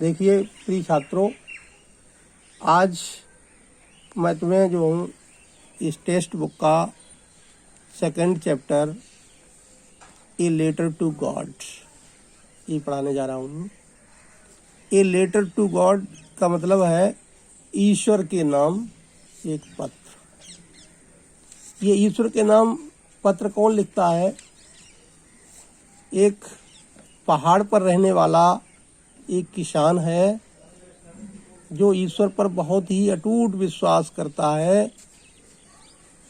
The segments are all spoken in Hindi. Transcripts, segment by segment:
देखिए प्रिय छात्रों, आज मैं तुम्हें जो हूँ इस टेक्स्ट बुक का second chapter a letter to God ये पढ़ाने जा रहा हूँ। ए लेटर टू गॉड का मतलब है ईश्वर के नाम एक पत्र। ये ईश्वर के नाम पत्र कौन लिखता है? एक पहाड़ पर रहने वाला एक किसान है जो ईश्वर पर बहुत ही अटूट विश्वास करता है।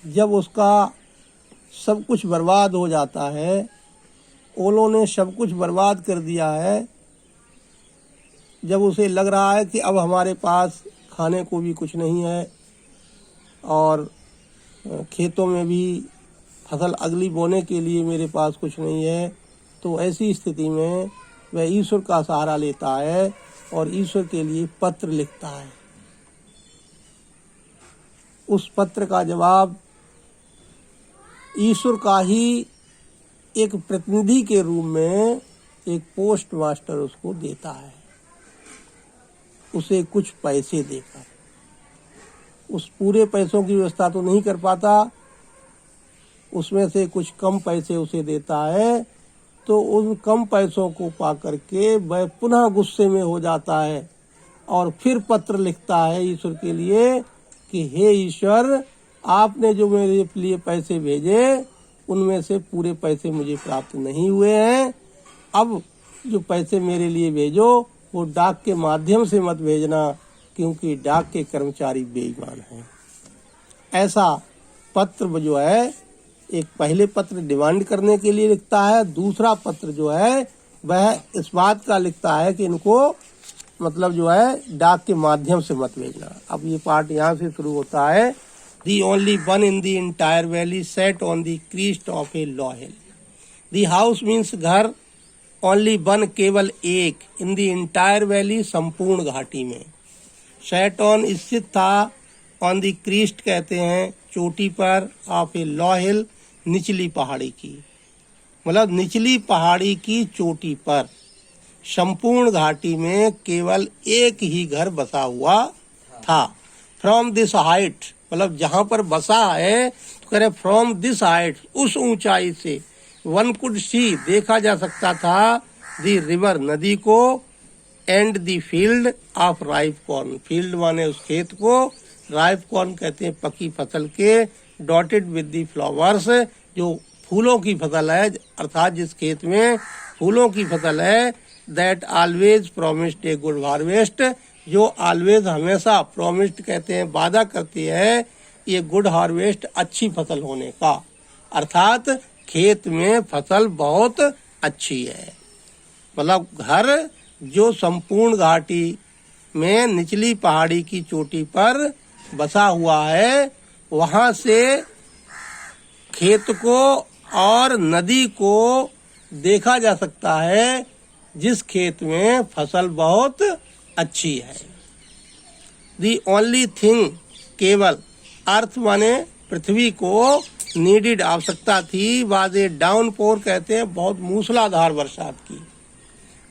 जब उसका सब कुछ बर्बाद हो जाता है, ओलों ने सब कुछ बर्बाद कर दिया है, जब उसे लग रहा है कि अब हमारे पास खाने को भी कुछ नहीं है और खेतों में भी फसल अगली बोने के लिए मेरे पास कुछ नहीं है, तो ऐसी स्थिति में वह ईश्वर का सहारा लेता है और ईश्वर के लिए पत्र लिखता है। उस पत्र का जवाब ईश्वर का ही एक प्रतिनिधि के रूप में एक पोस्ट मास्टर उसको देता है, उसे कुछ पैसे देकर। उस पूरे पैसों की व्यवस्था तो नहीं कर पाता, उसमें से कुछ कम पैसे उसे देता है। तो उन कम पैसों को पा करके वह पुनः गुस्से में हो जाता है और फिर पत्र लिखता है ईश्वर के लिए कि हे ईश्वर, आपने जो मेरे लिए पैसे भेजे उनमें से पूरे पैसे मुझे प्राप्त नहीं हुए हैं। अब जो पैसे मेरे लिए भेजो वो डाक के माध्यम से मत भेजना, क्योंकि डाक के कर्मचारी बेईमान हैं। ऐसा पत्र जो है, एक पहले पत्र डिमांड करने के लिए लिखता है, दूसरा पत्र जो है वह इस बात का लिखता है कि इनको मतलब जो है डाक के माध्यम से मत भेजना। अब ये पार्ट यहाँ से शुरू होता है। The only one in the entire valley sat on the crest of a low hill. The house means घर, only one केवल एक, in the entire valley संपूर्ण घाटी में। sat on स्थित था, on the crest कहते हैं चोटी पर, of a low hill निचली पहाड़ी की, मतलब निचली पहाड़ी की चोटी पर संपूर्ण घाटी में केवल एक ही घर बसा हुआ था। फ्रॉम दिस हाइट, मतलब जहां पर बसा है तो कह रहे फ्रॉम दिस हाइट, उस ऊंचाई से वन कुड सी देखा जा सकता था दी रिवर नदी को, and the field of ripe corn, field माने उस खेत को, राइप कॉर्न कहते हैं पकी फसल के, डॉटेड विद दी फ्लावर्स जो फूलों की फसल है, अर्थात जिस खेत में फूलों की फसल है, that always promised a good harvest, जो ऑलवेज हमेशा प्रोमिस्ड कहते हैं वादा करती है ये गुड हार्वेस्ट अच्छी फसल होने का, अर्थात खेत में फसल बहुत अच्छी है। मतलब घर जो संपूर्ण घाटी में निचली पहाड़ी की चोटी पर बसा हुआ है, वहां से खेत को और नदी को देखा जा सकता है जिस खेत में फसल बहुत अच्छी है। दी ओनली थिंग केवल, अर्थ माने पृथ्वी को, नीडेड आवश्यकता थी, वाज ए डाउनपोर कहते हैं बहुत मूसलाधार बरसात की,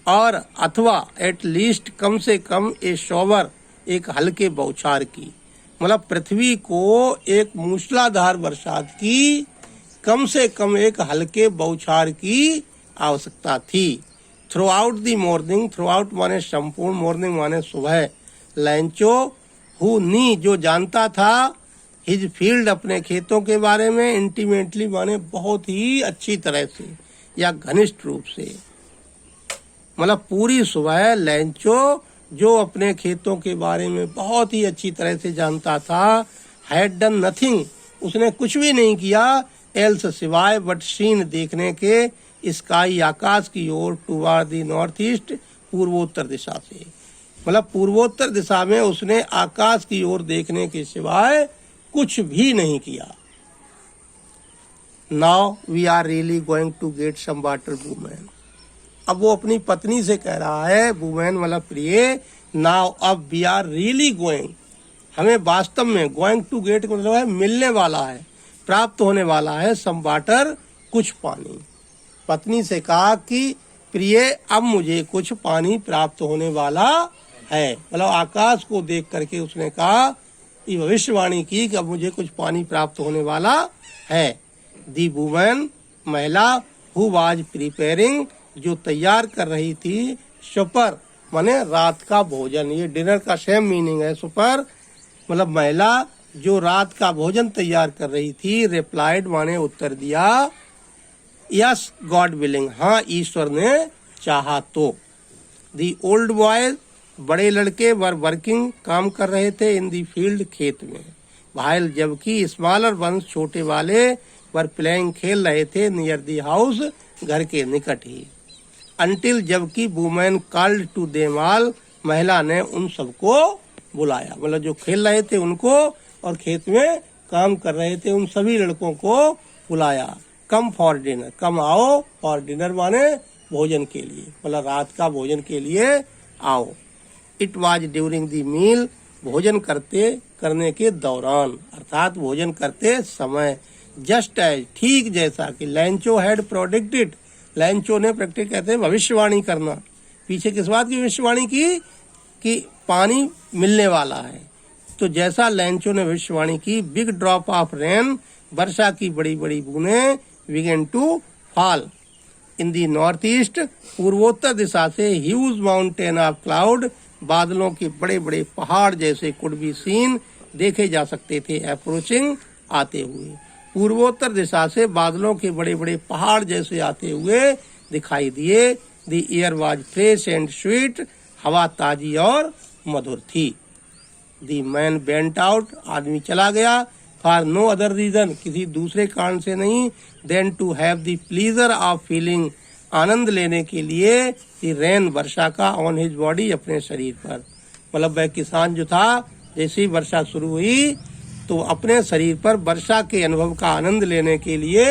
और अथवा एट लीस्ट कम से कम ए शॉवर एक हल्के बौछार की, मतलब पृथ्वी को एक मूसलाधार बरसात की, कम से कम एक हल्के बौछार की आवश्यकता थी। Through out the morning, through out माने संपूर्ण, मॉर्निंग माने सुबह, लैंचो हु नी जो जानता था, हिज फील्ड अपने खेतों के बारे में, इंटीमेटली माने बहुत ही अच्छी तरह से या घनिष्ठ रूप से, मतलब पूरी सुबह लैंचो जो अपने खेतों के बारे में बहुत ही अच्छी तरह से जानता था, हैड डन नथिंग उसने कुछ भी नहीं किया, एल्स सिवाय बट सीन देखने के, स्काई आकाश की ओर, टुवार्ड द नॉर्थ ईस्ट पूर्वोत्तर दिशा से, मतलब पूर्वोत्तर दिशा में उसने आकाश की ओर देखने के सिवाय कुछ भी नहीं किया। Now we are really going to get some water women, अब वो अपनी पत्नी से कह रहा है, वुमेन मतलब प्रिय, नाउ अब वी आर रियली गोइंग, हमें वास्तव में, गोइंग टू गेट मतलब है मिलने वाला है, प्राप्त होने वाला है, सम वाटर कुछ पानी। पत्नी से कहा कि प्रिय अब मुझे कुछ पानी प्राप्त होने वाला है। मतलब आकाश को देख करके उसने कहा, ये भविष्यवाणी की कि अब मुझे कुछ पानी प्राप्त होने वाला है। दी वुमन महिला हु वाज प्रिपेयरिंग जो तैयार कर रही थी, सुपर माने रात का भोजन, ये डिनर का सेम मीनिंग है। सुपर मतलब महिला जो रात का भोजन तैयार कर रही थी, रिप्लाइड माने उत्तर दिया, यस गॉड विलिंग हाँ ईश्वर ने चाहा तो। दी ओल्ड बॉयज बड़े लड़के वर वर्किंग काम कर रहे थे इन दी फील्ड खेत में, वाइल जबकि स्मॉलर वंस छोटे वाले वर प्लेइंग खेल रहे थे नियर दी हाउस घर के निकट ही। अंटिल जबकि women called to them all महिला ने उन सबको बुलाया, मतलब जो खेल रहे थे उनको और खेत में काम कर रहे थे उन सभी लड़कों को बुलाया। कम फॉर डिनर कम आओ, और डिनर माने भोजन के लिए, मतलब रात का भोजन के लिए आओ। It was during the meal भोजन करने के दौरान, अर्थात भोजन करते समय। जस्ट एज ठीक जैसा कि लैंचो हैड प्रोडिक्टेड, लैंचो ने प्रेडिक्ट कहते हैं भविष्यवाणी करना। पीछे किस बात की भविष्यवाणी की कि पानी मिलने वाला है। तो जैसा लैंचो ने भविष्यवाणी की, बिग ड्रॉप ऑफ रेन वर्षा की बड़ी बड़ी बूंदें began to fall in the north east पूर्वोत्तर दिशा से। ह्यूज माउंटेन ऑफ क्लाउड बादलों के बड़े बड़े पहाड़ जैसे कुड बी सीन देखे जा सकते थे, अप्रोचिंग आते हुए। पूर्वोत्तर दिशा से बादलों के बड़े बड़े पहाड़ जैसे आते हुए दिखाई दिए। The air was fresh and sweet हवा ताजी और मधुर थी। द मैन वेंट आउट आदमी चला गया, फॉर नो अदर रीजन किसी दूसरे कारण से नहीं, then to have the pleasure of feeling आनंद लेने के लिए, द रेन वर्षा का ऑन हिज बॉडी अपने शरीर पर। मतलब वह किसान जो था जैसे ही वर्षा शुरू हुई तो अपने शरीर पर वर्षा के अनुभव का आनंद लेने के लिए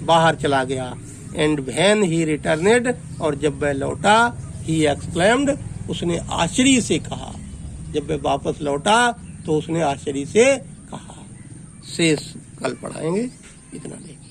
बाहर चला गया। एंड व्हेन ही रिटर्नेड और जब वह लौटा, ही एक्सक्लेम्ड उसने आश्चर्य से कहा, जब वह वापस लौटा तो उसने आश्चर्य से कहा। शेष कल पढ़ाएंगे, इतना देखिए।